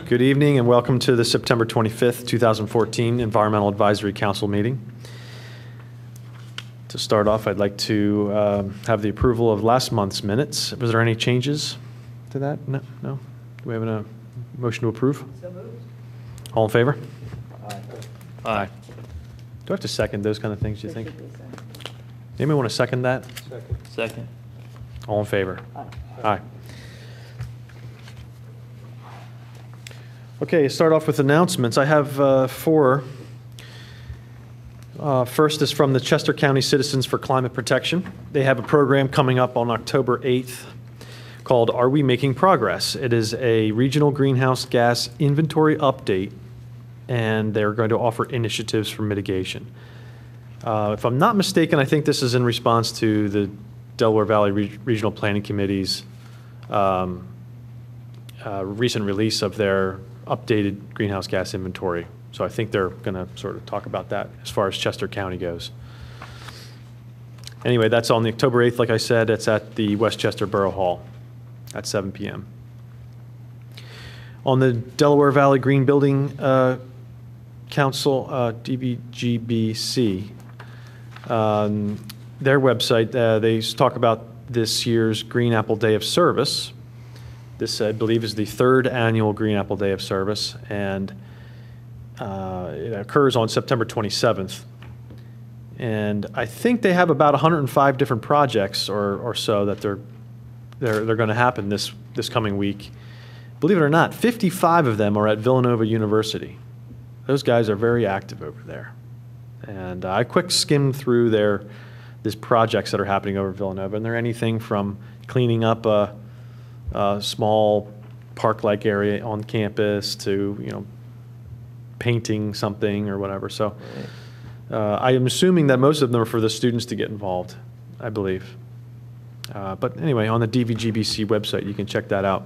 Good evening and welcome to the September 25th, 2014 Environmental Advisory Council meeting. To start off, I'd like to have the approval of last month's minutes. Was there any changes to that? No? Do we have a motion to approve? So moved. All in favor? Aye. Aye. Do I have to second those kind of things, do you think? Anybody want to second that? Second. All in favor? Aye. Okay, start off with announcements. I have four. First is from the Chester County Citizens for Climate Protection. They have a program coming up on October 8th called Are We Making Progress? It is a regional greenhouse gas inventory update, and they're going to offer initiatives for mitigation. If I'm not mistaken, I think this is in response to the Delaware Valley Regional Planning Committee's recent release of their updated greenhouse gas inventory. So I think they're going to sort of talk about that as far as Chester County goes. Anyway, that's on the October 8th. Like I said, it's at the Westchester Borough Hall at 7 p.m. On the Delaware Valley Green Building Council, DVGBC, their website, they talk about this year's Green Apple Day of Service. This, I believe, is the third annual Green Apple Day of Service, and it occurs on September 27th. And I think they have about 105 different projects or so that they're going to happen this coming week. Believe it or not, 55 of them are at Villanova University. Those guys are very active over there. And I quick skimmed through these projects that are happening over Villanova, and they're anything from cleaning up a small park-like area on campus to, painting something or whatever. So I am assuming that most of them are for the students to get involved, I believe. But anyway, on the DVGBC website, you can check that out.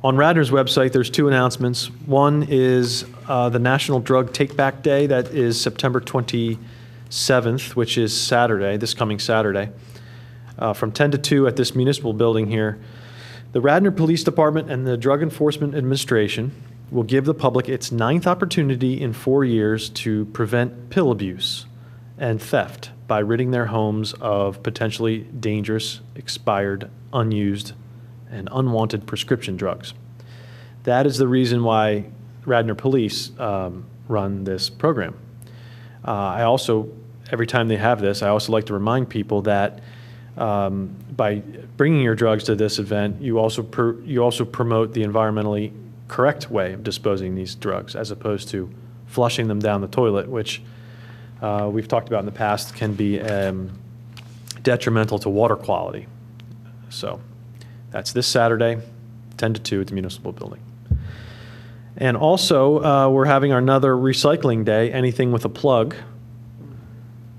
On Radnor's website, there's two announcements. One is the National Drug Take-Back Day. That is September 27th, which is Saturday, this coming Saturday. From 10 to 2 at this municipal building here. The Radnor Police Department and the Drug Enforcement Administration will give the public its 9th opportunity in 4 years to prevent pill abuse and theft by ridding their homes of potentially dangerous, expired, unused, and unwanted prescription drugs. That is the reason why Radnor Police run this program. I also, every time they have this, I also like to remind people that by bringing your drugs to this event, you also promote the environmentally correct way of disposing these drugs, as opposed to flushing them down the toilet, which we've talked about in the past can be detrimental to water quality. So that's this Saturday, 10 to 2 at the municipal building. And also, we're having another recycling day, anything with a plug.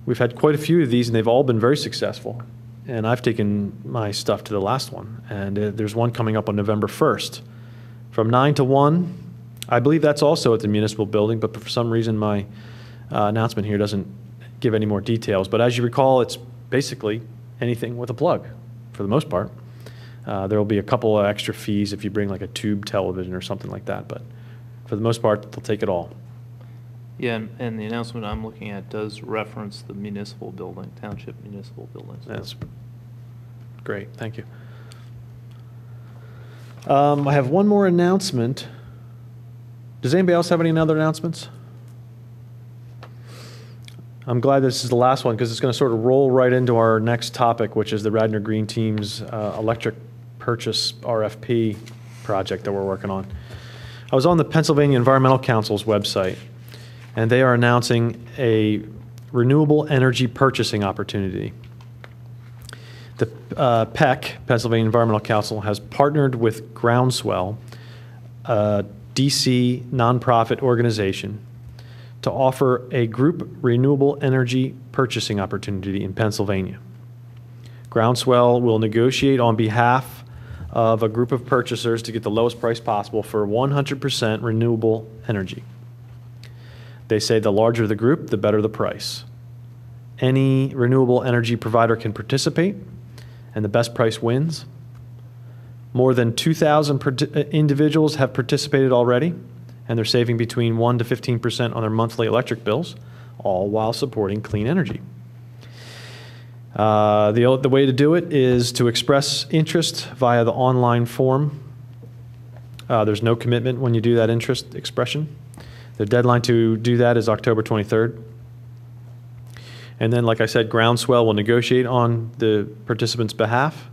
We've had quite a few of these, and they've all been very successful. And I've taken my stuff to the last one. And there's one coming up on November 1st. From 9 to 1, I believe that's also at the municipal building, but for some reason my announcement here doesn't give any more details. But as you recall, it's basically anything with a plug, for the most part. There will be a couple of extra fees if you bring like a tube television or something like that, but for the most part, they'll take it all. Yeah, and the announcement I'm looking at does reference the municipal building, Township municipal building. So. That's great, thank you. I have one more announcement. Does anybody else have any other announcements? I'm glad this is the last one because it's going to sort of roll right into our next topic, which is the Radnor Green Team's electric purchase RFP project that we're working on. I was on the Pennsylvania Environmental Council's website, and they are announcing a renewable energy purchasing opportunity. The PEC, Pennsylvania Environmental Council, has partnered with Groundswell, a DC nonprofit organization, to offer a group renewable energy purchasing opportunity in Pennsylvania. Groundswell will negotiate on behalf of a group of purchasers to get the lowest price possible for 100% renewable energy. They say the larger the group, the better the price. Any renewable energy provider can participate, and the best price wins. More than 2,000 individuals have participated already, and they're saving between 1 to 15% on their monthly electric bills, all while supporting clean energy. The way to do it is to express interest via the online form. There's no commitment when you do that interest expression. The deadline to do that is October 23rd. And then, like I said, Groundswell will negotiate on the participants' behalf.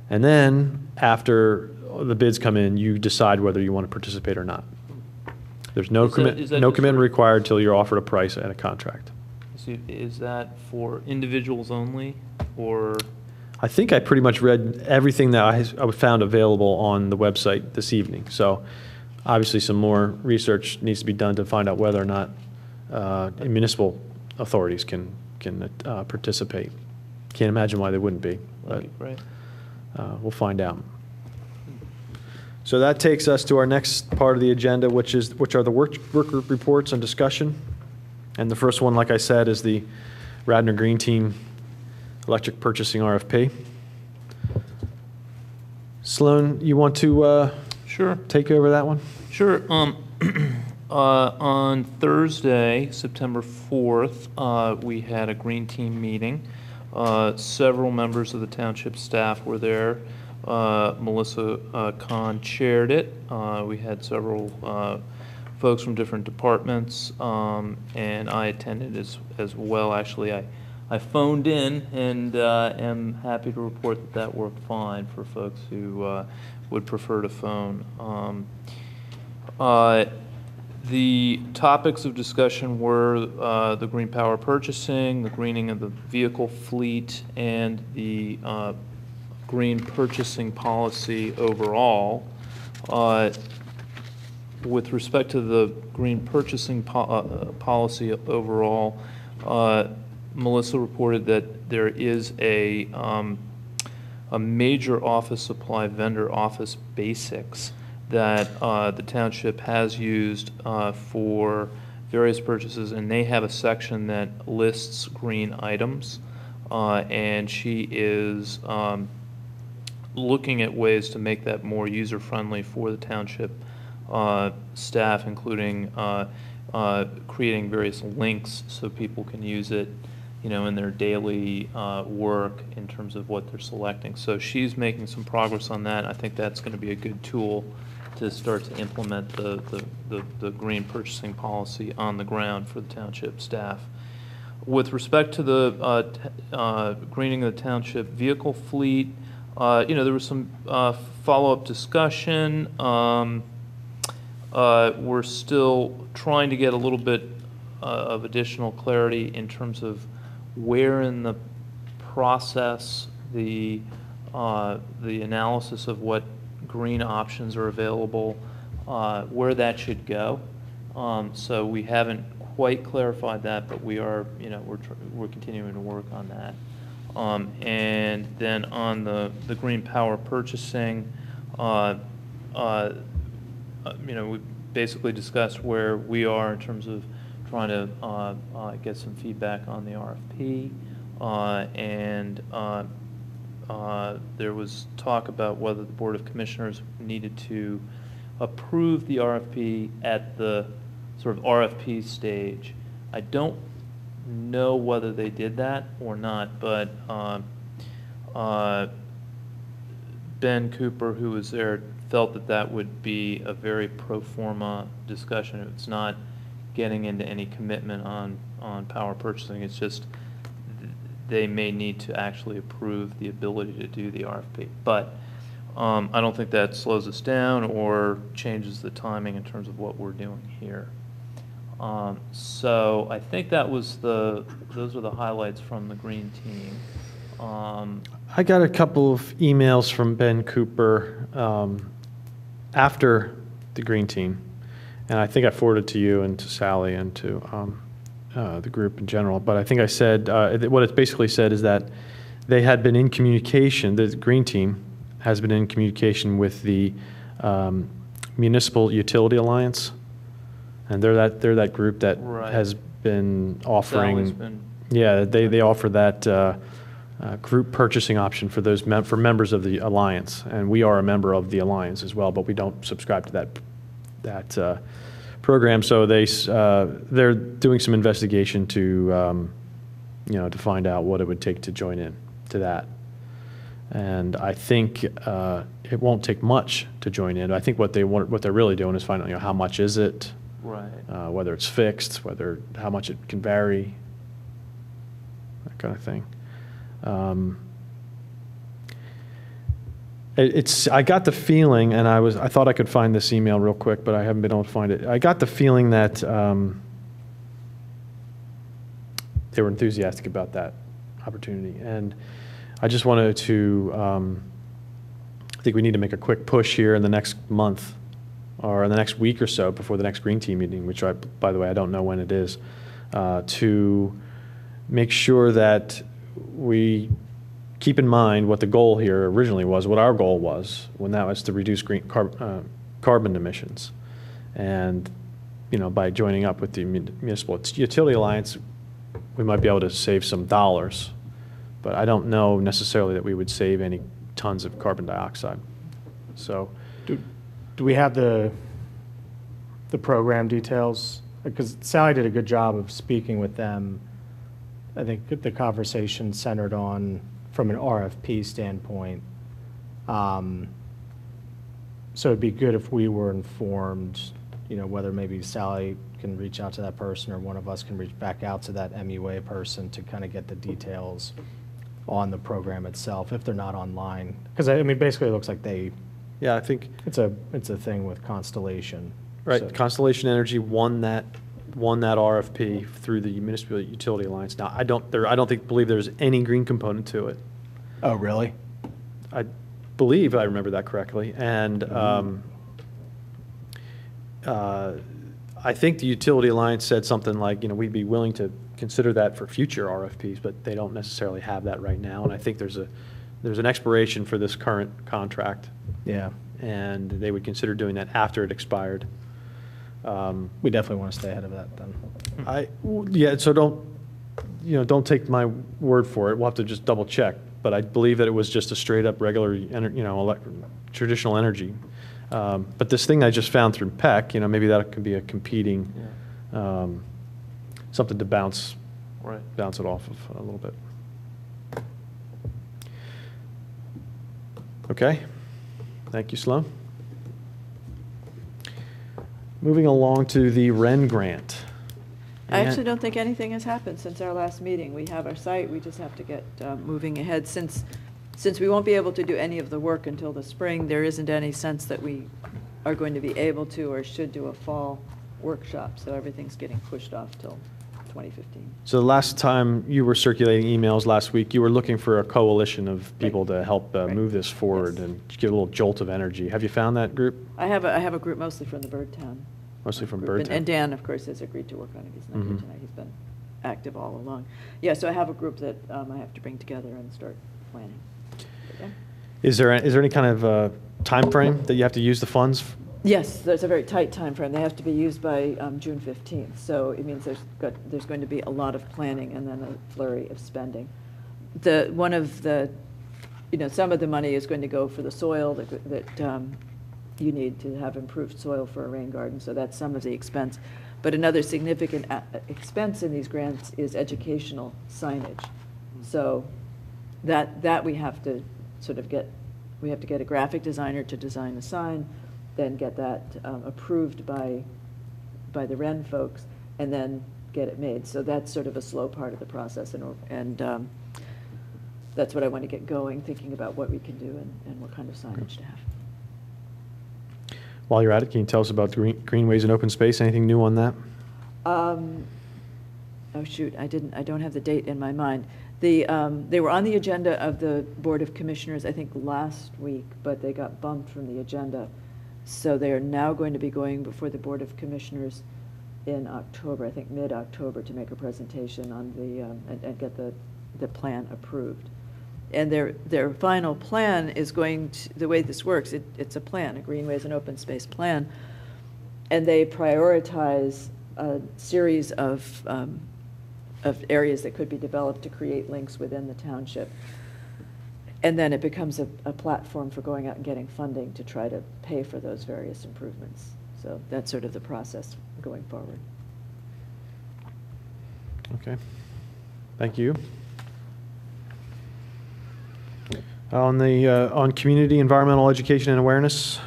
And then, after the bids come in, you decide whether you want to participate or not. There's no commitment required till you're offered a price and a contract. Is that for individuals only, or? I think I pretty much read everything that I found available on the website this evening. So obviously some more research needs to be done to find out whether or not municipal authorities can participate. Can't imagine why they wouldn't be, but we'll find out. So that takes us to our next part of the agenda, which are the work group reports and discussion. And the first one, like I said, is the Radnor Green Team electric purchasing RFP. Sloan, you want to Sure. take over that one? Sure. On Thursday, September 4th, we had a Green Team meeting. Several members of the township staff were there. Melissa Kahn chaired it. We had several folks from different departments, and I attended as well. Actually, I phoned in and am happy to report that worked fine for folks who would prefer to phone. The topics of discussion were the green power purchasing, the greening of the vehicle fleet, and the green purchasing policy overall. With respect to the green purchasing policy overall, Melissa reported that there is a major office supply vendor, Office Basics, that the township has used for various purchases, and they have a section that lists green items, and she is looking at ways to make that more user-friendly for the township staff, including creating various links so people can use it, in their daily work in terms of what they're selecting. So she's making some progress on that. I think that's going to be a good tool to start to implement the green purchasing policy on the ground for the township staff. With respect to the greening of the township vehicle fleet, there was some follow-up discussion. We're still trying to get a little bit of additional clarity in terms of where in the process the analysis of what green options are available, where that should go. So we haven't quite clarified that, but we are, we're continuing to work on that. And then on the green power purchasing, we basically discussed where we are in terms of trying to get some feedback on the RFP, and there was talk about whether the Board of Commissioners needed to approve the RFP at the sort of RFP stage. I don't know whether they did that or not, but Ben Cooper, who was there, felt that would be a very pro forma discussion. It's not getting into any commitment on power purchasing. It's just they may need to actually approve the ability to do the RFP. But I don't think that slows us down or changes the timing in terms of what we're doing here. So I think those are the highlights from the Green Team. I got a couple of emails from Ben Cooper after the Green Team, and I think I forwarded to you and to Sally and to the group in general. But I think I said, what it basically said is that they had been in communication, the Green Team has been in communication with the Municipal Utility Alliance, and they're that group that has been offering. Been, yeah, they offer that group purchasing option for those for members of the alliance, and we are a member of the alliance as well, but we don't subscribe to that program. So they're doing some investigation to to find out what it would take to join in to that. And I think it won't take much to join in. I think what they're really doing is finding out how much is it, Right. whether it's fixed, how much it can vary, that kind of thing. I got the feeling, and I thought I could find this email real quick, but I haven't been able to find it. I got the feeling that they were enthusiastic about that opportunity, and I just wanted to. I think we need to make a quick push here in the next month, or in the next week or so, before the next Green Team meeting, which by the way, I don't know when it is, to make sure that we keep in mind what the goal here originally was, what our goal was, when that was to reduce carbon emissions. And, by joining up with the Municipal Utility Alliance, we might be able to save some dollars, but I don't know necessarily that we would save any tons of carbon dioxide. So, do we have the program details? Because Sally did a good job of speaking with them. I think the conversation centered on, from an RFP standpoint. So it'd be good if we were informed, whether maybe Sally can reach out to that person or one of us can reach back out to that MUA person to kind of get the details on the program itself, if they're not online. Because basically it looks like yeah, I think it's a thing with Constellation. right. So- Constellation Energy won that RFP through the Municipal Utility Alliance. Now, I don't believe there's any green component to it. Oh, really? I believe I remember that correctly, and I think the Utility Alliance said something like, we'd be willing to consider that for future RFPs, but they don't necessarily have that right now. And I think there's an expiration for this current contract, Yeah. and they would consider doing that after it expired. We definitely want to stay ahead of that then. Yeah, so don't take my word for it. We'll have to just double check. But I believe that it was just a straight up regular, traditional energy. But this thing I just found through PEC, maybe that could be a competing, something to bounce it off of a little bit. Okay. Thank you, Sloan. Moving along to the Wren grant. I actually don't think anything has happened since our last meeting. We have our site, we just have to get moving ahead. Since we won't be able to do any of the work until the spring, there isn't any sense that we are going to be able to or should do a fall workshop, so everything's getting pushed off till 2015. So the last time you were circulating emails last week, you were looking for a coalition of people to help move this forward and give a little jolt of energy. Have you found that group? I have a group mostly from the Birdtown. Mostly from group. Birdtown. And Dan, of course, has agreed to work on it. He's not here tonight. He's been active all along. Yeah, so I have a group that I have to bring together and start planning. Yeah. Is there any kind of time frame that you have to use the funds? Yes, there's a very tight time frame. They have to be used by June 15th. So it means there's going to be a lot of planning and then a flurry of spending. Some of the money is going to go for the soil that you need to have improved soil for a rain garden. So that's some of the expense. But another significant expense in these grants is educational signage. So that we have to sort of we have to get a graphic designer to design a sign, then get that approved by the Wren folks, and then get it made. So that's sort of a slow part of the process, and that's what I want to get going, thinking about what we can do and what kind of signage to have. While you're at it, can you tell us about greenways and open space? Anything new on that? Oh shoot, I don't have the date in my mind. They were on the agenda of the Board of Commissioners, I think last week, but they got bumped from the agenda. So they are now going to be going before the Board of Commissioners in October, I think mid-October, to make a presentation on and get the plan approved. And their final plan is going to, the way this works, it's a plan, a greenways and open space plan, and they prioritize a series of of areas that could be developed to create links within the township. And then it becomes a platform for going out and getting funding to try to pay for those various improvements. So that's sort of the process going forward. Okay, thank you. On community environmental education and awareness,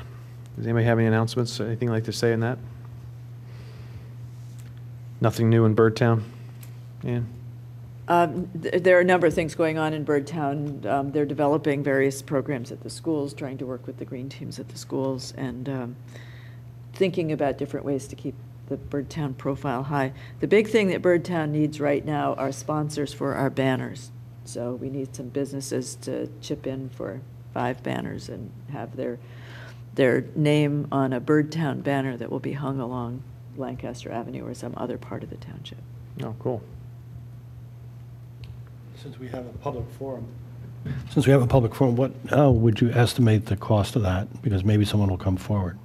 does anybody have any announcements, anything like to say in that? Nothing new in Birdtown? Ann? There are a number of things going on in Birdtown. They're developing various programs at the schools, trying to work with the green teams at the schools, and thinking about different ways to keep the Birdtown profile high. The big thing that Birdtown needs right now are sponsors for our banners. So we need some businesses to chip in for 5 banners and have their name on a Birdtown banner that will be hung along Lancaster Avenue or some other part of the township. Oh, cool. Since we have a public forum, what would you estimate the cost of that? Because maybe someone will come forward.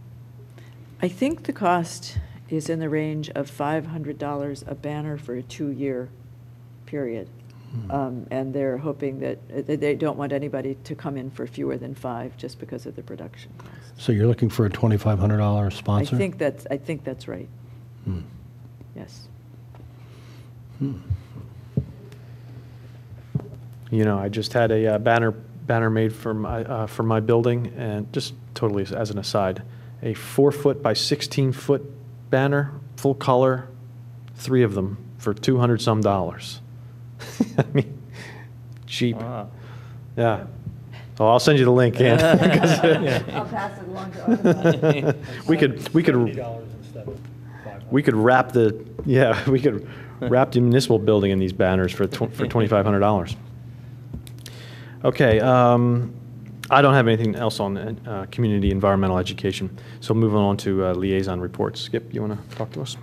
I think the cost is in the range of $500 a banner for a 2-year period. And they're hoping that they don't want anybody to come in for fewer than 5 just because of the production cost. So you're looking for a $2,500 sponsor? I think that's right. Yes. You know, I just had a banner made for my building, and just totally as an aside, a 4-foot by 16-foot banner, full color, 3 of them for $200 some. I mean, cheap. Wow. Yeah. So I'll send you the link, Ann. I'll pass it along to others. We could wrap the municipal building in these banners for $2,500. Okay, I don't have anything else on community environmental education, so moving on to liaison reports. Skip, you want to talk to us?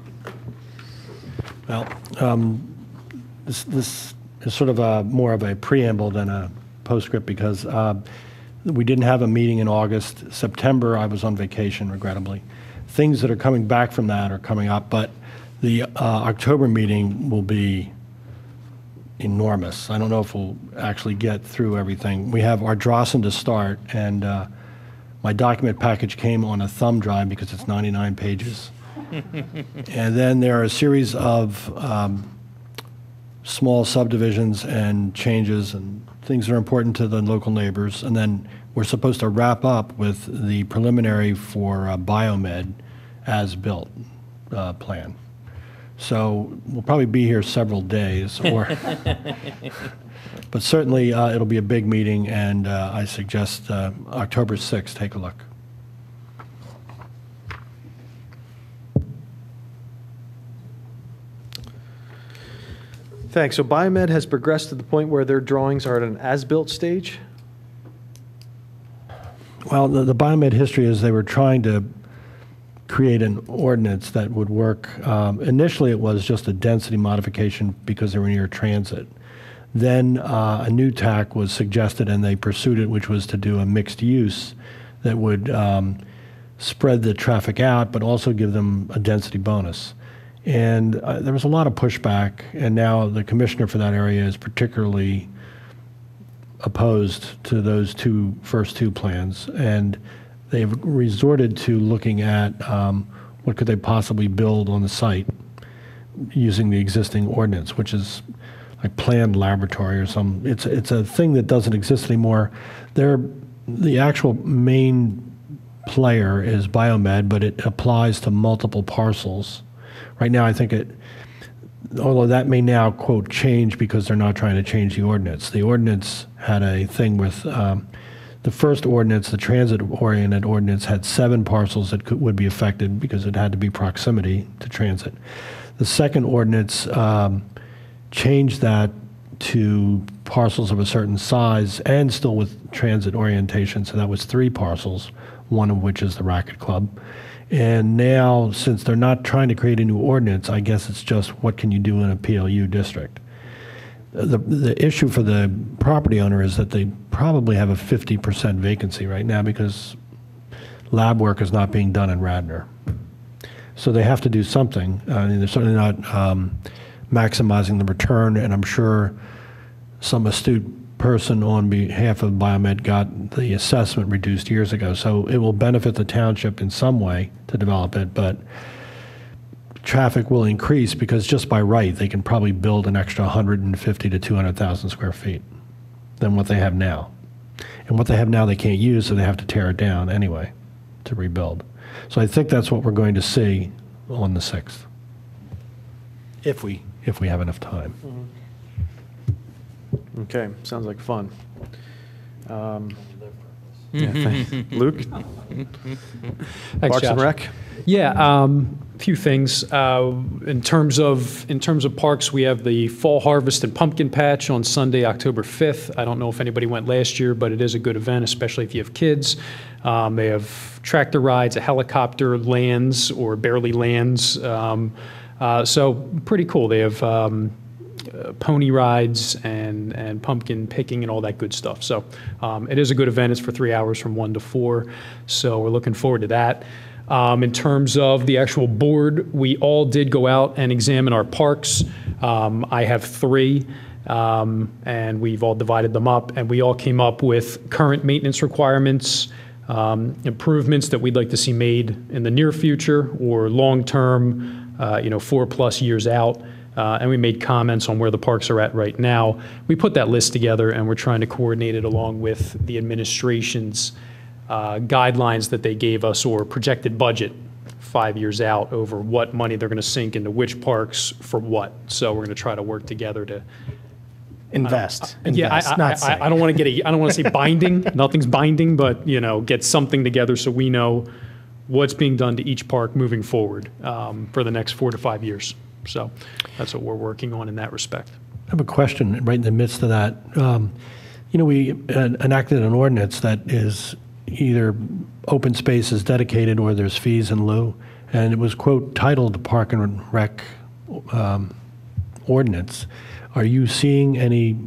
Well, this is sort of more of a preamble than a postscript because we didn't have a meeting in August. September, I was on vacation, regrettably. Things that are coming back from that are coming up, but the October meeting will be enormous. I don't know if we'll actually get through everything. We have Ardrossan to start, and my document package came on a thumb drive because it's 99 pages. And then there are a series of small subdivisions and changes and things that are important to the local neighbors. And then we're supposed to wrap up with the preliminary for Biomed as built plan. So we'll probably be here several days, but certainly it'll be a big meeting, and I suggest October 6th, take a look. Thanks. So Biomed has progressed to the point where their drawings are at an as-built stage? Well, the Biomed history is they were trying to create an ordinance that would work. Initially, it was just a density modification because they were near transit. Then a new tack was suggested, and they pursued it, which was to do a mixed use that would spread the traffic out, but also give them a density bonus. And there was a lot of pushback, and now the commissioner for that area is particularly opposed to those first two plans. And they've resorted to looking at what could they possibly build on the site using the existing ordinance, which is like planned laboratory or some. It's a thing that doesn't exist anymore. The actual main player is Biomed, but it applies to multiple parcels. Right now, I think although that may now, quote, change because they're not trying to change the ordinance. The ordinance had a thing with the first ordinance, the transit-oriented ordinance, had 7 parcels that would be affected because it had to be proximity to transit. The second ordinance changed that to parcels of a certain size and still with transit orientation, so that was 3 parcels, one of which is the Racket Club. And now, since they're not trying to create a new ordinance, I guess it's just what can you do in a PLU district. The issue for the property owner is that they probably have a 50% vacancy right now because lab work is not being done in Radnor. So they have to do something. They're certainly not maximizing the return, and I'm sure some astute person on behalf of Biomed got the assessment reduced years ago. So it will benefit the township in some way to develop it, but traffic will increase because just by right, they can probably build an extra 150 to 200,000 square feet than what they have now. And what they have now they can't use, so they have to tear it down anyway to rebuild. So I think that's what we're going to see on the 6th, if we have enough time. Okay, sounds like fun. Yeah, thanks. Luke? Thanks, Parks and Josh. Rec? Yeah, a few things. In terms of parks, we have the Fall Harvest and Pumpkin Patch on Sunday, October 5th. I don't know if anybody went last year, but it is a good event, especially if you have kids. They have tractor rides, a helicopter lands or barely lands. So pretty cool. They have pony rides and pumpkin picking and all that good stuff. So it is a good event. It's for 3 hours from 1 to 4. So we're looking forward to that. In terms of the actual board, we all did go out and examine our parks. I have 3, and we've all divided them up, and we all came up with current maintenance requirements, improvements that we'd like to see made in the near future or long-term, 4+ years out. And we made comments on where the parks are at right now. We put that list together, and we're trying to coordinate it along with the administration's guidelines that they gave us or projected budget 5 years out over what money they're going to sink into which parks for what. So we're going to try to work together to Invest. yeah, not I don't want to I don't want to say binding. Nothing's binding, but get something together so we know what's being done to each park moving forward for the next 4 to 5 years. So that's what we're working on in that respect. I have a question right in the midst of that. We enacted an ordinance that is either open space is dedicated or there's fees in lieu, and it was, quote, titled Park and Rec ordinance. Are you seeing any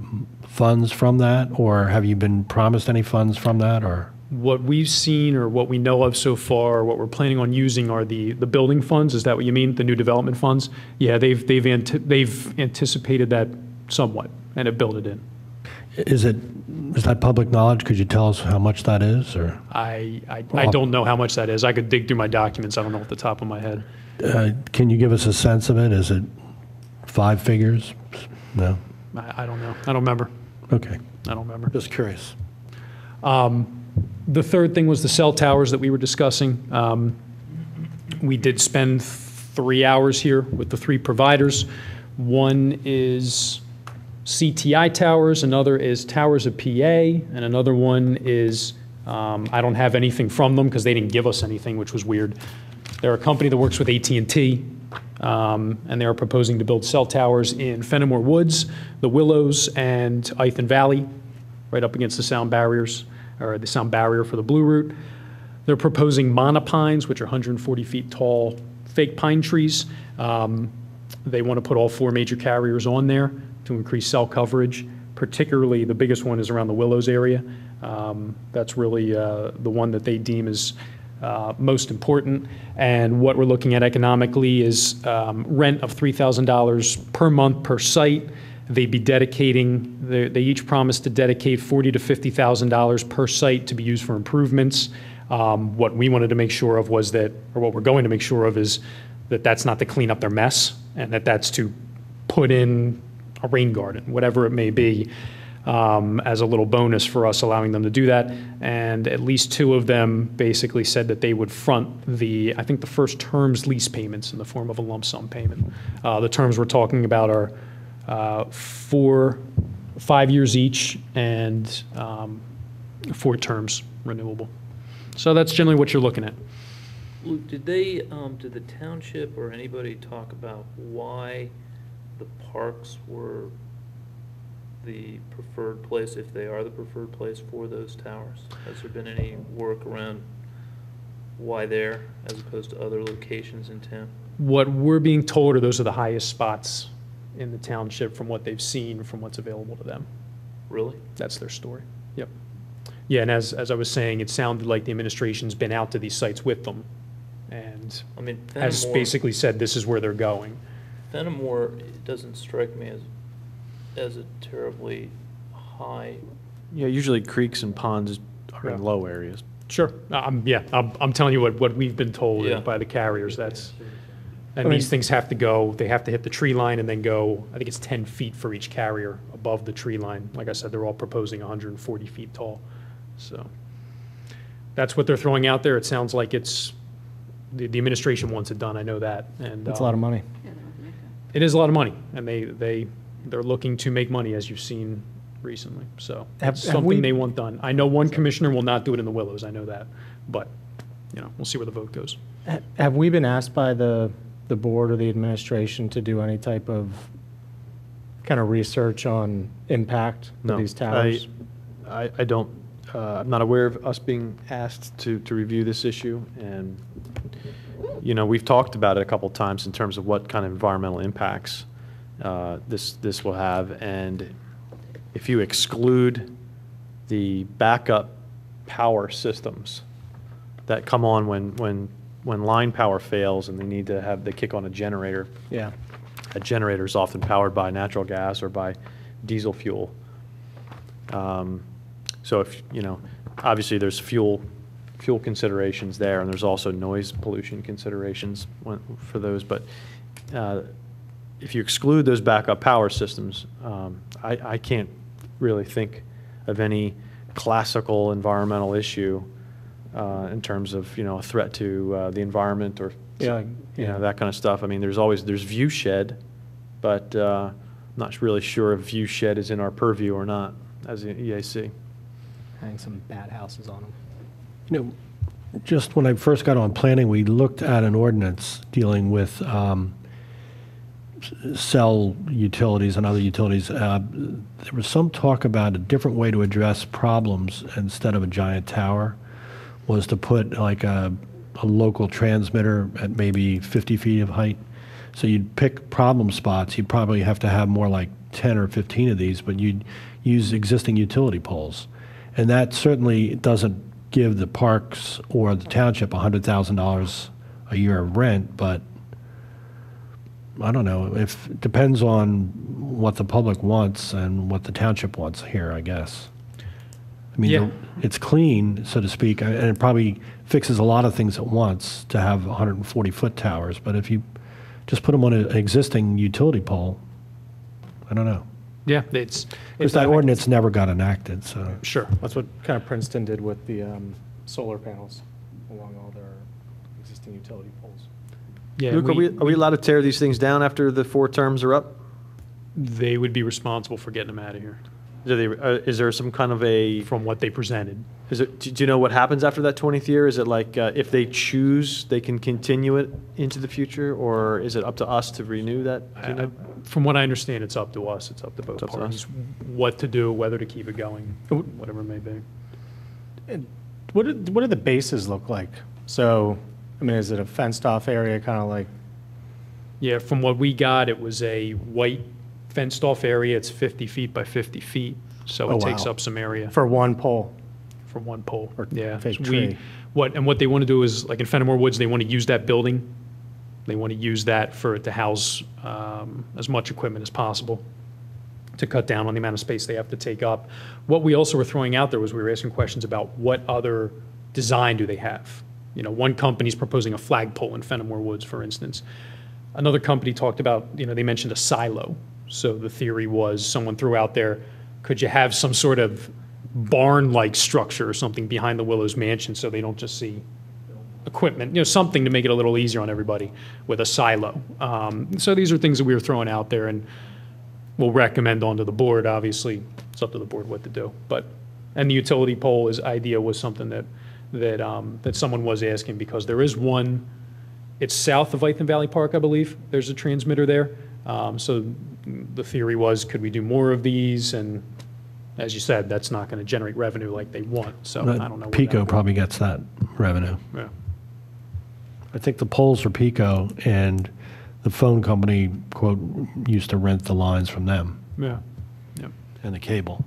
funds from that, or have you been promised any funds from that, or? What we've seen or what we know of so far, what we're planning on using are the building funds. Is that what you mean? The new development funds? Yeah, they've anticipated that somewhat and have built it in. Is that public knowledge? Could you tell us how much that is, or? I don't know how much that is. I could dig through my documents. I don't know off the top of my head. Can you give us a sense of it? Is it 5 figures? No? I don't know. I don't remember. Okay. I don't remember. Just curious. The third thing was the cell towers that we were discussing. We did spend 3 hours here with the 3 providers. One is CTI towers, another is Towers of PA, and another one is, I don't have anything from them because they didn't give us anything, which was weird. They're a company that works with AT&T, and they are proposing to build cell towers in Fenimore Woods, the Willows, and Ithan Valley, right up against the sound barriers, or the sound barrier for the Blue Route. They're proposing monopines, which are 140 feet tall fake pine trees. They want to put all 4 major carriers on there to increase cell coverage. Particularly, the biggest one is around the Willows area. That's really the one that they deem as most important. And what we're looking at economically is rent of $3,000 per month per site. They'd be dedicating, they each promised to dedicate $40,000 to $50,000 per site to be used for improvements. What we wanted to make sure of was that, or what we're going to make sure of is that that's not to clean up their mess, and that that's to put in a rain garden, whatever it may be, as a little bonus for us, allowing them to do that. And at least 2 of them basically said that they would front I think the first term's lease payments in the form of a lump sum payment. The terms we're talking about are 5 years each and 4 terms renewable. So that's generally what you're looking at. Luke, did the township or anybody talk about why the parks were the preferred place, if they are the preferred place for those towers? Has there been any work around why there, as opposed to other locations in town? What we're being told are those are the highest spots in the township from what they've seen, from what's available to them. Really? That's their story. Yep. Yeah, and as I was saying, it sounded like the administration's been out to these sites with them and I mean, has Fenimore- basically said this is where they're going. Fenimore, it doesn't strike me as a terribly high. Yeah, usually creeks and ponds are in Yeah. low areas. Sure. I'm telling you what we've been told Yeah. by the carriers. That's, and I mean- these things have to go, they have to hit the tree line and then go, I think it's 10 feet for each carrier above the tree line. Like I said, they're all proposing 140 feet tall. So that's what they're throwing out there. It sounds like it's, the administration wants it done, I know that. And That's a lot of money. it is a lot of money, and they're looking to make money, as you've seen recently. So Have- it's have something we- they want done. I know one commissioner will not do it in the Willows, I know that. But, we'll see where the vote goes. Have we been asked by the board or the administration to do any type of kind of research on impact No, of these towers? I don't, I'm not aware of us being asked to review this issue, and, we've talked about it a couple times in terms of what kind of environmental impacts this will have, and if you exclude the backup power systems that come on when line power fails and they kick on a generator. Yeah. A generator is often powered by natural gas or by diesel fuel. So if, obviously there's fuel considerations there, and there's also noise pollution considerations for those. But if you exclude those backup power systems, I can't really think of any classical environmental issue in terms of, a threat to the environment or Yeah. that kind of stuff. I mean, there's view shed, but I'm not really sure if view shed is in our purview or not as an EAC. Hang some bad houses on them. Just when I first got on planning, we looked at an ordinance dealing with cell utilities and other utilities. There was some talk about a different way to address problems instead of a giant tower, was to put like a local transmitter at maybe 50 feet of height. So you'd pick problem spots. You'd probably have to have more like 10 or 15 of these, but you'd use existing utility poles. And that certainly doesn't give the parks or the township $100,000 a year of rent, but I don't know, it depends on what the public wants and what the township wants here, I guess. I mean, Yeah. it's clean, so to speak, and it probably fixes a lot of things at once to have 140-foot towers, but if you just put them on an existing utility pole, I don't know. Yeah, it's. Because that ordinance never got enacted, so. Sure. That's what kind of Princeton did with the solar panels along all their existing utility poles. Yeah, Luke, are we allowed to tear these things down after the 4 terms are up? they would be responsible for getting them out of here, Is there some kind of a, from what they presented. do you know what happens after that 20th year? Is it like, if they choose, they can continue it into the future, or is it up to us to renew that? Do you know? From what I understand, it's up to us, it's up to both It's up to parties, what to do, whether to keep it going, whatever it may be. What do the bases look like? So, I mean, is it a fenced-off area, kind of like, Yeah, from what we got, it was a white fenced-off area. It's 50 feet by 50 feet, so Oh, it takes wow. up some area for one pole? for one pole. Or Yeah. fake So tree. what they want to do is, like in Fenimore Woods, they want to use that building. They want to use that for it to house as much equipment as possible to cut down on the amount of space they have to take up. What we also were throwing out there was we were asking questions about what other design do they have? One company's proposing a flagpole in Fenimore Woods, for instance. Another company talked about, they mentioned a silo. So the theory was, someone threw out there, could you have some sort of barn-like structure or something behind the Willows Mansion so they don't just see equipment, something to make it a little easier on everybody with a silo. So these are things that we were throwing out there, and we'll recommend onto the board. Obviously, it's up to the board what to do. And the utility pole idea was something that someone was asking, because there is one. It's south of Itham Valley Park, I believe. There's a transmitter there. So the theory was, could we do more of these? And as you said, that's not going to generate revenue like they want. So I don't know. where Pico that- probably gets that revenue. Yeah. I think the poles are Pico, and the phone company, quote, used to rent the lines from them Yeah. Yeah. and the cable.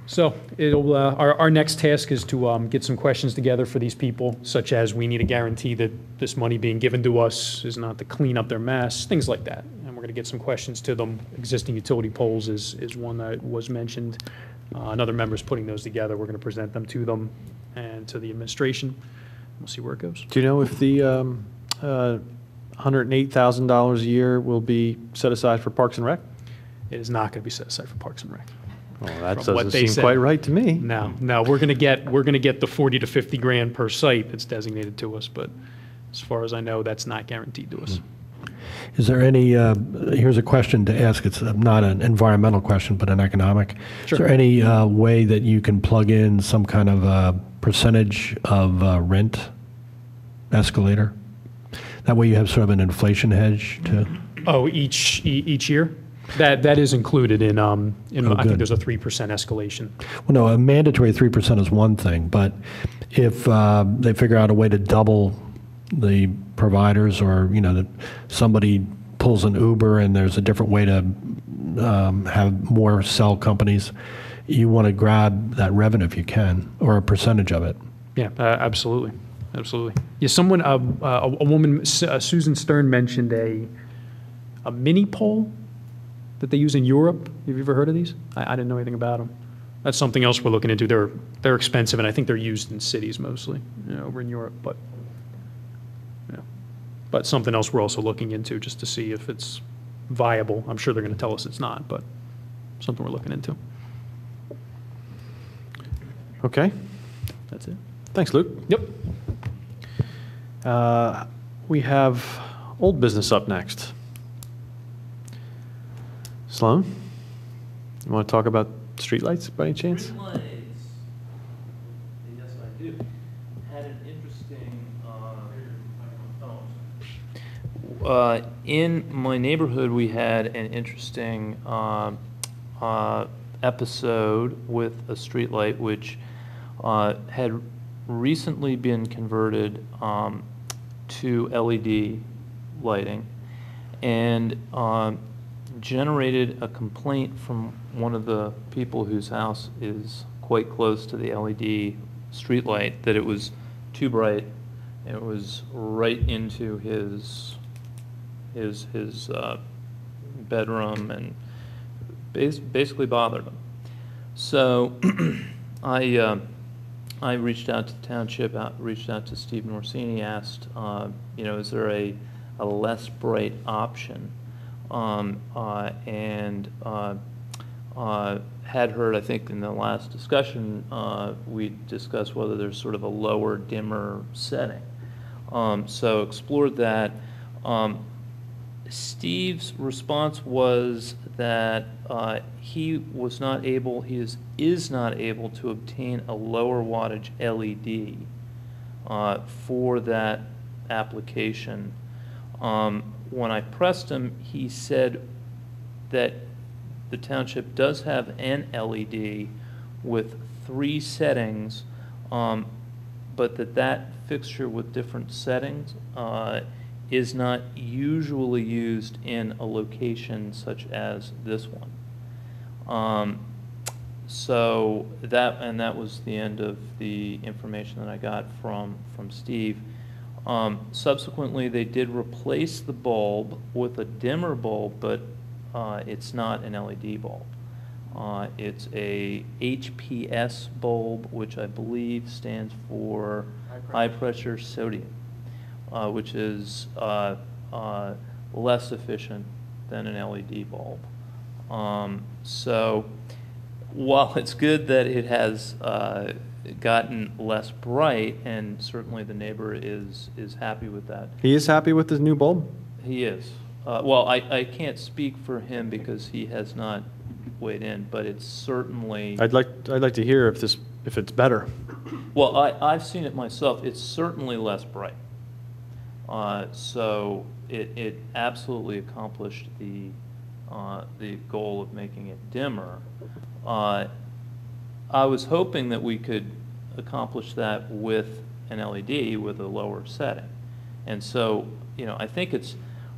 So it'll, our next task is to get some questions together for these people, such as we need a guarantee that this money being given to us is not to clean up their mess, things like that. And we're going to get some questions to them. Existing utility poles is one that was mentioned. Another member's putting those together. We're going to present them to them and to the administration. We'll see where it goes. Do you know if the $108,000 a year will be set aside for Parks and Rec? It is not going to be set aside for Parks and Rec. Well, that From what doesn't they seem said. quite right to me. No, we're going to get the 40 to 50 grand per site that's designated to us, but as far as I know, that's not guaranteed to us. Is there any, here's a question to ask, it's not an environmental question, but an economic. Sure. Is there any way that you can plug in some kind of percentage of rent escalator? That way you have sort of an inflation hedge to, Oh, each year? That is included in I think good. there's a 3% escalation. well, no, a mandatory 3% is one thing, but if they figure out a way to double the providers, or, you know, that somebody pulls an Uber and there's a different way to have more cell companies, you want to grab that revenue if you can, or a percentage of it. Yeah, absolutely, absolutely. Yeah, someone, a woman, Susan Stern mentioned a mini pole that they use in Europe. Have you ever heard of these? I didn't know anything about them. That's something else we're looking into. They're expensive, and I think they're used in cities mostly, you know, over in Europe. But yeah, but something else we're also looking into just to see if it's viable. I'm sure they're going to tell us it's not, but something we're looking into. Okay. That's it. Thanks, Luke. Yep. We have old business up next. Sloan, you want to talk about streetlights by any chance? Streetlights. Yes, I do. Had an interesting, in my neighborhood, we had an interesting episode with a streetlight which had recently been converted to LED lighting, and generated a complaint from one of the people whose house is quite close to the LED streetlight that it was too bright, and it was right into his bedroom, and basically bothered him. So I reached out to the township, reached out to Steve Norsini, asked, you know, is there a less bright option? And had heard, I think in the last discussion, we discussed whether there's sort of a lower, dimmer setting. So explored that. Steve's response was that he is not able to obtain a lower wattage LED for that application. When I pressed him, he said that the township does have an LED with 3 settings, but that fixture with different settings is not usually used in a location such as this one. So that was the end of the information that I got from Steve. Subsequently, they did replace the bulb with a dimmer bulb, but it's not an LED bulb. It's a HPS bulb, which I believe stands for high pressure sodium, which is less efficient than an LED bulb. So while it's good that it has gotten less bright, and certainly the neighbor is happy with that. He is happy with his new bulb? He is. Well, I can't speak for him because he has not weighed in, but it's certainly. I'd like to hear if it's better. Well, I've seen it myself. It's certainly less bright. So it absolutely accomplished the goal of making it dimmer. I was hoping that we could accomplish that with an LED with a lower setting. And so, you know, I think it's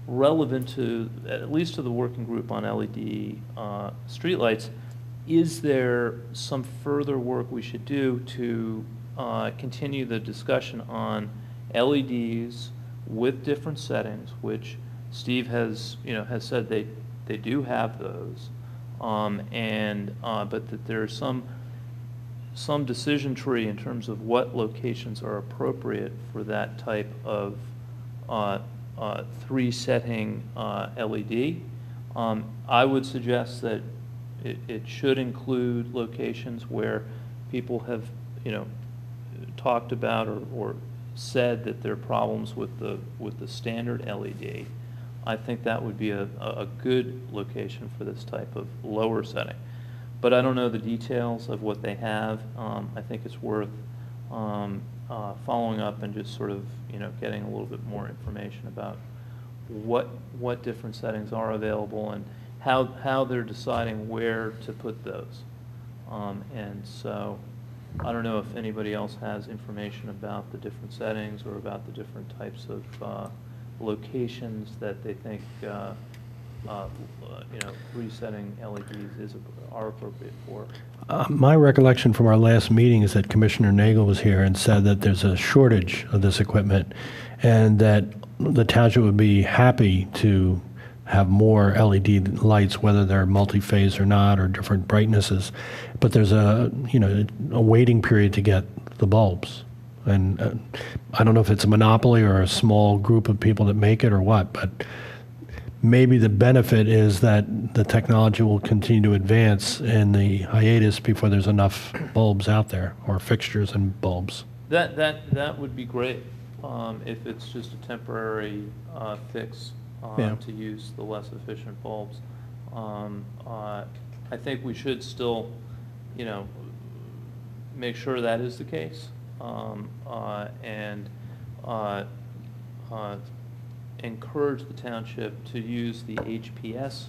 relevant to, at least to the working group on LED streetlights, is there some further work we should do to continue the discussion on LEDs with different settings, which Steve has, has said they do have those, but that there's some decision tree in terms of what locations are appropriate for that type of three-setting LED. I would suggest that it should include locations where people have, talked about or said that there are problems with the standard LED. I think that would be a good location for this type of lower setting. But I don't know the details of what they have. I think it's worth following up and just sort of, getting a little bit more information about what different settings are available and how they're deciding where to put those. And so I don't know if anybody else has information about the different settings or about the different types of locations that they think resetting LEDs are appropriate for. My recollection from our last meeting is that Commissioner Nagel was here and said that there's a shortage of this equipment and that the township would be happy to have more LED lights, whether they're multi-phase or not, or different brightnesses. But there's a waiting period to get the bulbs. And I don't know if it's a monopoly or a small group of people that make it or what, but maybe the benefit is that the technology will continue to advance in the hiatus before there's enough bulbs out there, or fixtures and bulbs. That would be great if it's just a temporary fix to use the less efficient bulbs. I think we should still, make sure that is the case, and encourage the township to use the HPS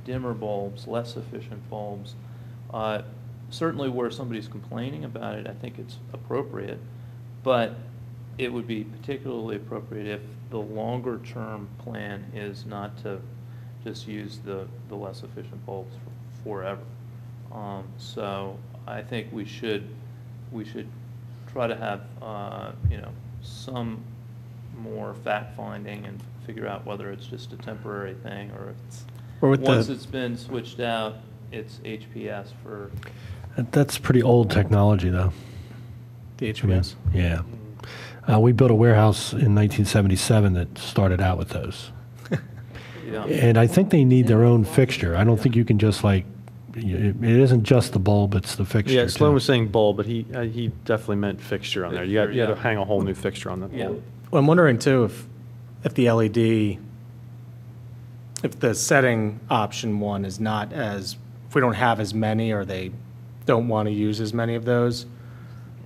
dimmer bulbs, less efficient bulbs. Certainly where somebody's complaining about it, I think it's appropriate, but it would be particularly appropriate if the longer term plan is not to just use the less efficient bulbs forever. So I think we should try to have some more fact finding and figure out whether it's just a temporary thing or if it's once it's been switched out, it's HPS for. That's pretty old technology, though. The HPS? Yeah. We built a warehouse in 1977 that started out with those. Yeah. And I think they need their own fixture. I don't think you can just it isn't just the bulb, it's the fixture. Yeah, Sloan too. was saying bulb, but he definitely meant fixture on there. You had to hang a whole new fixture on that Yeah. bulb. Well, I'm wondering too if the LED, if the setting option one is not as, if we don't have as many or they don't want to use as many of those,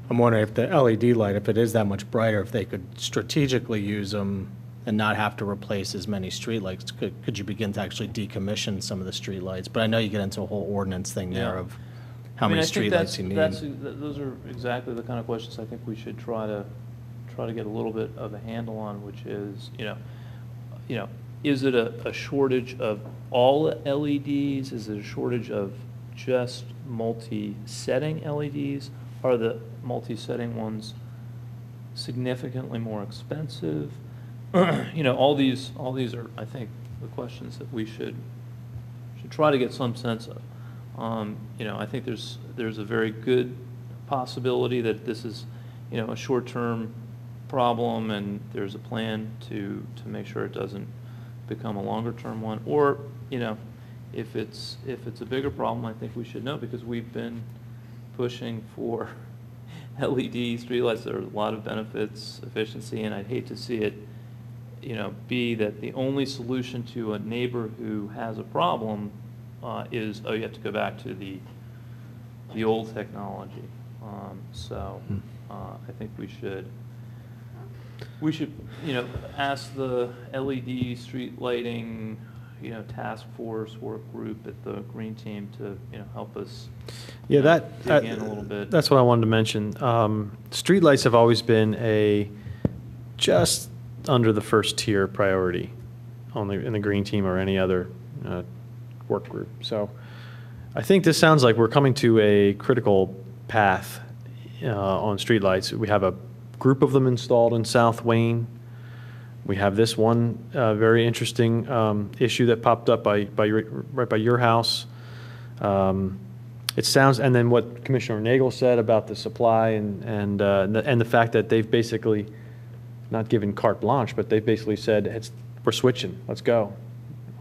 I'm wondering if the LED light, if it is that much brighter, if they could strategically use them and not have to replace as many streetlights. Could you begin to actually decommission some of the streetlights? But I know you get into a whole ordinance thing there Yeah. of how many streetlights you need. Those are exactly the kind of questions I think we should try to get a little bit of a handle on, which is, is it a shortage of all LEDs? Is it a shortage of just multi-setting LEDs? Are the multi-setting ones significantly more expensive? All these are, I think, the questions that we should try to get some sense of. I think there's a very good possibility that this is, a short-term problem, and there's a plan to make sure it doesn't become a longer-term one. Or, if it's a bigger problem, I think we should know, because we've been pushing for LED streetlights. There are a lot of benefits, efficiency, and I'd hate to see it, be that the only solution to a neighbor who has a problem is, you have to go back to the old technology. I think we should, ask the LED street lighting, task force work group at the Green Team to, help us. Yeah, dig in a little bit. That's what I wanted to mention. Streetlights have always been just under the first tier priority in the Green Team or any other work group. So I think this sounds like we're coming to a critical path on streetlights. We have a group of them installed in South Wayne. We have this one very interesting issue that popped up right by your house. It sounds, and then what Commissioner Nagel said about the supply and the fact that they've basically not given carte blanche, but they've basically said we're switching. Let's go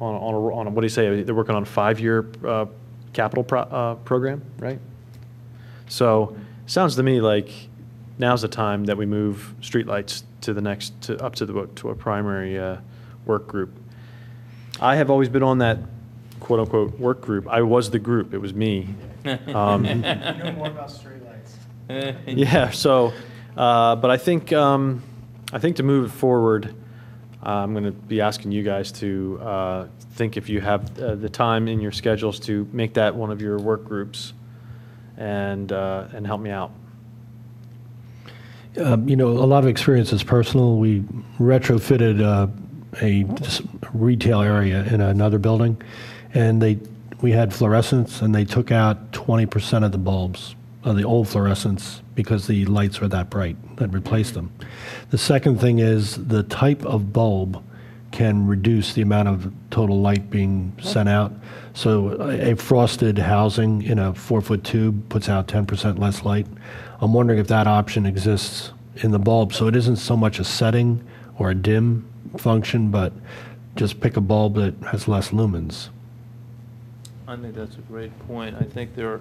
on a what do you say? They're working on a 5-year capital program, right? So sounds to me like now's the time that we move streetlights to the next up to a primary work group. I have always been on that quote unquote work group. I was the group. It was me. You know more about streetlights. Yeah. So, but I think to move it forward, I'm going to be asking you guys to think if you have the time in your schedules to make that one of your work groups, and help me out. You know, a lot of experience is personal. We retrofitted a retail area in another building, and we had fluorescents, and they took out 20% of the bulbs of the old fluorescents because the lights were that bright. That replaced them. The second thing is the type of bulb can reduce the amount of total light being sent out. So a frosted housing in a 4-foot tube puts out 10% less light. I'm wondering if that option exists in the bulb. So it isn't so much a setting or a dim function, but just pick a bulb that has less lumens. I think that's a great point. I think there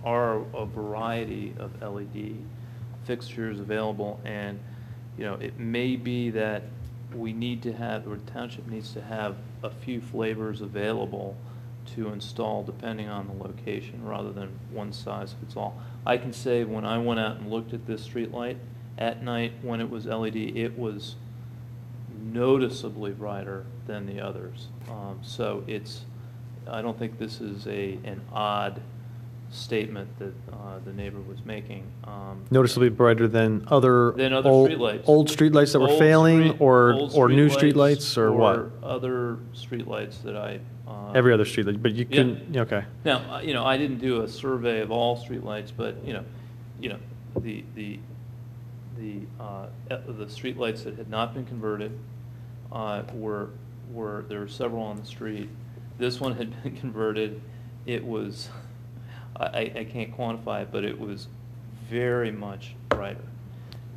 are a variety of LED fixtures available, and it may be that we need to have, or the township needs to have, a few flavors available to install depending on the location, rather than one size fits all. I can say when I went out and looked at this street light at night when it was LED, it was noticeably brighter than the others. So I don't think this is an odd statement that the neighbor was making. Noticeably brighter than other streetlights. Old streetlights that were failing, or new streetlights, or what? Or other streetlights that I. Every other streetlight, but you couldn't. Okay. Now, I didn't do a survey of all streetlights, but the streetlights that had not been converted were there were several on the street. This one had been converted. It was, I can't quantify it, but it was very much brighter.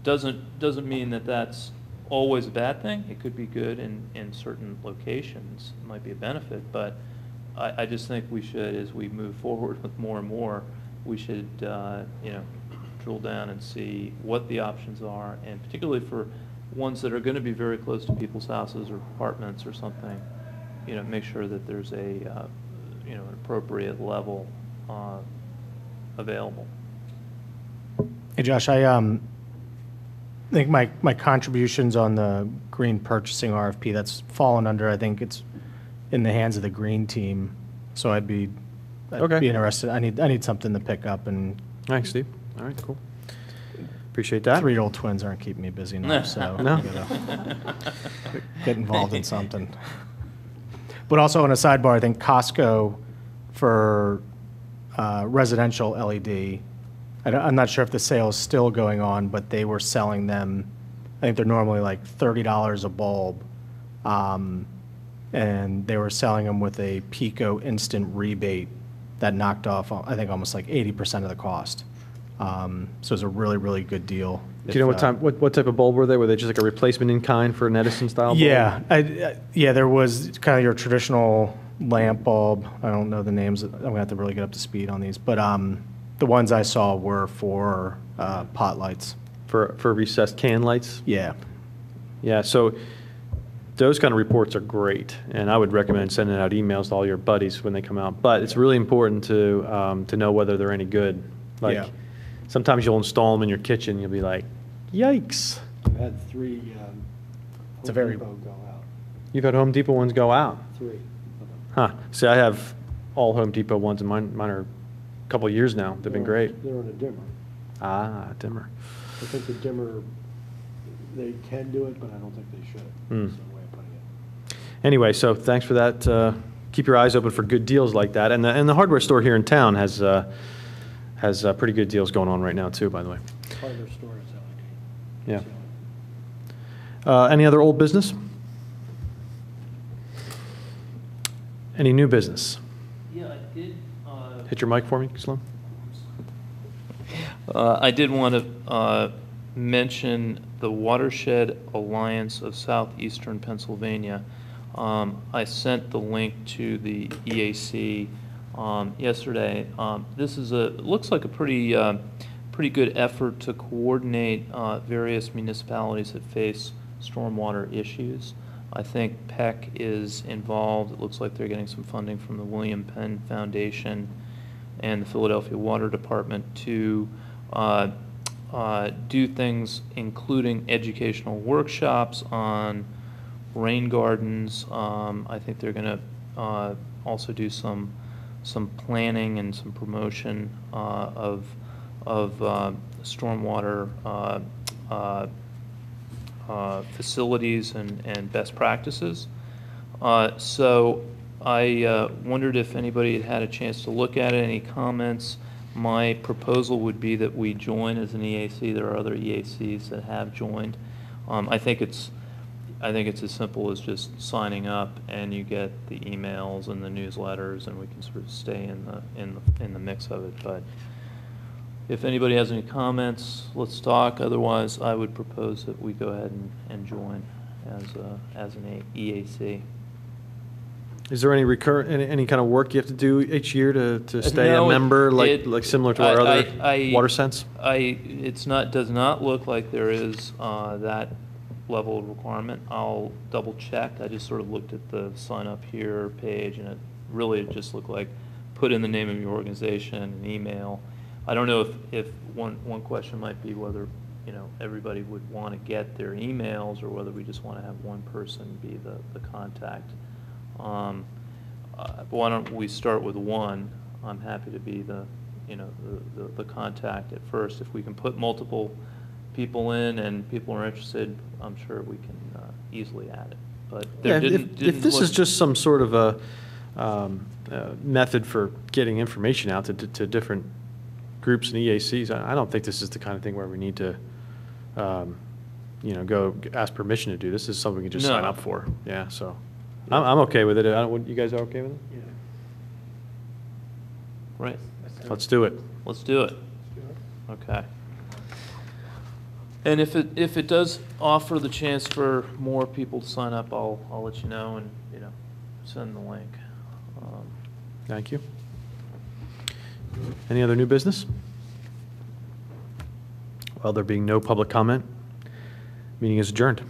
Doesn't mean that that's always a bad thing. It could be good in certain locations. It might be a benefit, but I just think we should, as we move forward with more and more, we should drill down and see what the options are, and particularly for ones that are going to be very close to people's houses or apartments or something, make sure that there's an appropriate level available. Hey, Josh, I think my contributions on the green purchasing RFP, that's fallen under, I think it's in the hands of the green team. So I'd be interested. I need something to pick up, and Thanks, Steve. All right, cool. Appreciate that. 3-year-old twins aren't keeping me busy enough, so No. I gotta get involved in something. But also on a sidebar, I think Costco for residential LED, I'm not sure if the sale is still going on, but they were selling them, I think they're normally like $30 a bulb, and they were selling them with a Pico instant rebate that knocked off, I think, almost like 80% of the cost. So it's a really, really good deal. Do you know what type of bulb were they? Were they just like a replacement in kind for an Edison style bulb? Yeah, yeah, there was kind of your traditional lamp bulb. I don't know the names. I'm gonna have to really get up to speed on these, but the ones I saw were for pot lights. For recessed can lights? Yeah. Yeah, so those kind of reports are great, and I would recommend sending out emails to all your buddies when they come out. But it's really important to know whether they're any good. Like, Yeah. sometimes you'll install them in your kitchen, you'll be like, yikes. I've had 3 It's a very- Home Depot go out. You've had Home Depot ones go out. 3 of them. Huh. See, I have all Home Depot ones, and mine are a couple of years now. They've been great. They're on a dimmer. Ah, dimmer. I think the dimmer, they can do it, but I don't think they should. Hmm. That's the way of putting it. Anyway, so thanks for that keep your eyes open for good deals like that. And the hardware store here in town has pretty good deals going on right now too, by the way. Hardware store is Yeah. Any other old business? Any new business? Yeah, I did. Hit your mic for me, Sloan. I did want to mention the Watershed Alliance of Southeastern Pennsylvania. I sent the link to the EAC yesterday. This is looks like a pretty good effort to coordinate various municipalities that face stormwater issues. I think PEC is involved. It looks like they're getting some funding from the William Penn Foundation and the Philadelphia Water Department to do things including educational workshops on rain gardens. I think they're going to also do some planning and some promotion of stormwater facilities and best practices. So I wondered if anybody had had a chance to look at it. Any comments? My proposal would be that we join as an EAC. There are other EACs that have joined. I think it's as simple as just signing up, and you get the emails and the newsletters, and we can sort of stay in the mix of it. But if anybody has any comments, let's talk. Otherwise, I would propose that we go ahead and join as an EAC. Is there any kind of work you have to do each year to stay No, a member, it- like similar to our other I- water sense? Does not look like there is that level of requirement. I'll double check. I just sort of looked at the sign up here page, and it just looked like put in the name of your organization and email. I don't know if one question might be whether, everybody would want to get their emails, or whether we just want to have one person be the contact. Why don't we start with one? I'm happy to be the contact at first. If we can put multiple people in and people are interested, I'm sure we can easily add it. But there If this is just some sort of a method for getting information out to different groups and EACs, I don't think this is the kind of thing where we need to, go ask permission to do. This is something we can just sign No. up for. Yeah, so I'm okay with it. You guys are okay with it? Right. Let's do it. Let's do it. Okay. And if it does offer the chance for more people to sign up, I'll let you know and send the link. Thank you. Any other new business? Well, there being no public comment, meeting is adjourned.